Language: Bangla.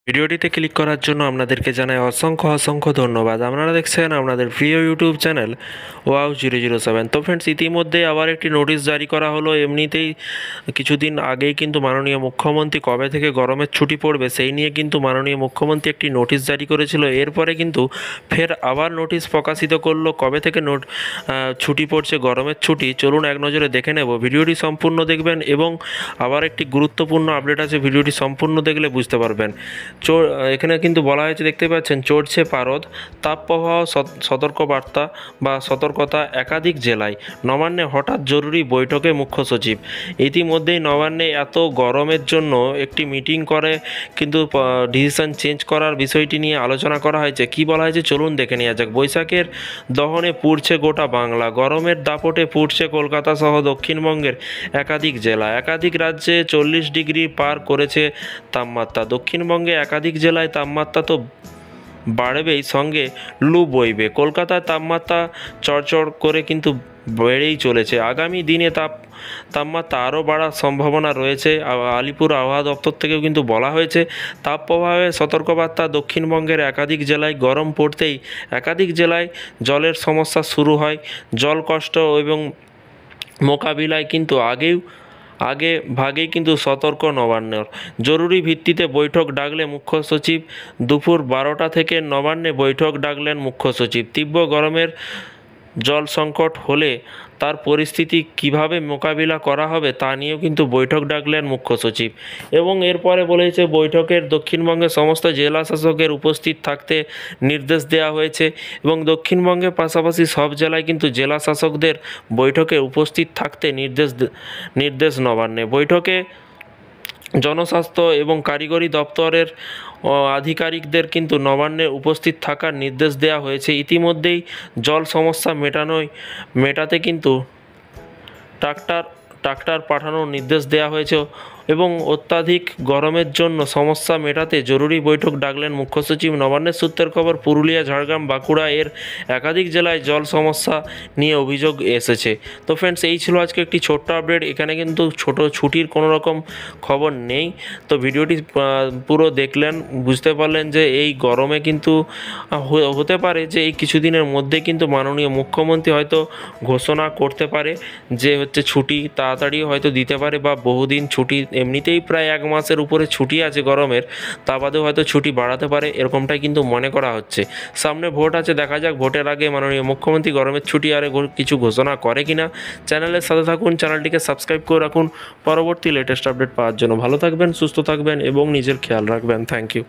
ভিডিওটিতে ক্লিক করার জন্য আপনাদেরকে জানাই অসংখ্য অসংখ্য ধন্যবাদ। আপনারা দেখছেন আপনাদের প্রিয় ইউটিউব চ্যানেল wow007। তো ফ্রেন্ডস, ইতিমধ্যে আবার একটি নোটিশ জারি করা হলো। এমনিতেই কিছুদিন আগেই কিন্তু মাননীয় মুখ্যমন্ত্রী কবে থেকে গরমের ছুটি পড়বে সেই নিয়ে কিন্তু মাননীয় মুখ্যমন্ত্রী একটি নোটিশ জারি করেছিল। এরপরে কিন্তু ফের আবার নোটিশ প্রকাশিত করলো কবে থেকে ছুটি পড়ছে, গরমের ছুটি। চলুন এক নজরে দেখে নেব। ভিডিওটি সম্পূর্ণ দেখবেন এবং আবার একটি গুরুত্বপূর্ণ আপডেট আছে, ভিডিওটি সম্পূর্ণ দেখলে বুঝতে পারবেন। এখানে কিন্তু বলা হয়েছে, দেখতে পাচ্ছেন, চড়ছে পারদ, তাপপ্রবাহ সতর্কবার্তা বা সতর্কতা একাধিক জেলায়। নবান্নে হঠাৎ জরুরি বৈঠকে মুখ্য সচিব। ইতিমধ্যেই নবান্নে এত গরমের জন্য একটি মিটিং করে কিন্তু ডিসিশন চেঞ্জ করার বিষয়টি নিয়ে আলোচনা করা হয়েছে। কি বলা হয়েছে চলুন দেখে নেওয়া যাক। বৈশাখের দহনে পুড়ছে গোটা বাংলা, গরমের দাপটে পুড়ছে কলকাতা সহ দক্ষিণবঙ্গের একাধিক জেলা। একাধিক রাজ্যে 40 ডিগ্রি পার করেছে তাপমাত্রা। দক্ষিণবঙ্গে একাধিক জেলায় তাপমাত্রা তো বাড়বেই, সঙ্গে লু বইবে। কলকাতায় তাপমাত্রা চড়চড় করে কিন্তু বেড়েই চলেছে। আগামী দিনে তাপমাত্রা আরও বাড়ার সম্ভাবনা রয়েছে। আলিপুর আবহাওয়া দপ্তর থেকেও কিন্তু বলা হয়েছে তাপপ্রবাহে সতর্কবার্তা। দক্ষিণবঙ্গের একাধিক জেলায় গরম পড়তেই একাধিক জেলায় জলের সমস্যা শুরু হয়। জল কষ্ট এবং মোকাবিলায় কিন্তু আগে ভাগেই কিন্তু সতর্ক নবান্নর। জরুরি ভিত্তিতে বৈঠক ডাকলে মুখ্য সচিব। দুপুর 12টা থেকে নবান্নে বৈঠক ডাকলেন মুখ্য সচিব। তীব্র গরমের জল সংকট হলে তার পরিস্থিতি কিভাবে মোকাবিলা করা হবে তা নিয়েও কিন্তু বৈঠক ডাকলেন মুখ্য সচিব। এবং এরপরে বলেছে বৈঠকের দক্ষিণবঙ্গের সমস্ত জেলা শাসকের উপস্থিত থাকতে নির্দেশ দেওয়া হয়েছে এবং দক্ষিণবঙ্গের পাশাপাশি সব জেলায় কিন্তু জেলা শাসকদের বৈঠকে উপস্থিত থাকতে নির্দেশ নবান্নে। বৈঠকে জনস্বাস্থ্য এবং কারিগরি দপ্তরের আধিকারিকদের কিন্তু নবান্নে উপস্থিত থাকার নির্দেশ দেওয়া হয়েছে। ইতিমধ্যেই জল সমস্যা মেটাতে কিন্তু ট্রাক্টর পাঠানোর নির্দেশ দেওয়া হয়েছে এবং অত্যাধিক গরমের জন্য সমস্যা মেটাতে জরুরি বৈঠক ডাকলেন মুখ্য সচিব। নবান্নের সূত্রের খবর, পুরুলিয়া, ঝাড়গ্রাম, বাঁকুড়া এর একাধিক জেলায় জল সমস্যা নিয়ে অভিযোগ এসেছে। তো ফ্রেন্ডস, এই ছিল আজকে একটি ছোট্ট আপডেট। এখানে কিন্তু ছোট ছুটির কোনো রকম খবর নেই। তো ভিডিওটি পুরো দেখলেন, বুঝতে পারলেন যে এই গরমে কিন্তু হতে পারে যে এই কিছুদিনের মধ্যে কিন্তু মাননীয় মুখ্যমন্ত্রী হয়তো ঘোষণা করতে পারে যে ছুটি তাড়াতাড়ি হয়তো দিতে পারে, বা বহুদিন ছুটি, এমনিতেই প্রায় 1 মাসের উপরে ছুটি আছে গরমের, তা বাদেও হয়তো ছুটি বাড়াতে পারে, এরকমটাই কিন্তু মনে করা হচ্ছে। সামনে ভোট আছে, দেখা যাক ভোটের আগে মাননীয় মুখ্যমন্ত্রী গরমের ছুটি আর কিছু ঘোষণা করে কিনা। চ্যানেলের সাথে থাকুন, চ্যানেলটিকে সাবস্ক্রাইব করে রাখুন পরবর্তী লেটেস্ট আপডেট পাওয়ার জন্য। ভালো থাকবেন, সুস্থ থাকবেন এবং নিজের খেয়াল রাখবেন। Thank you.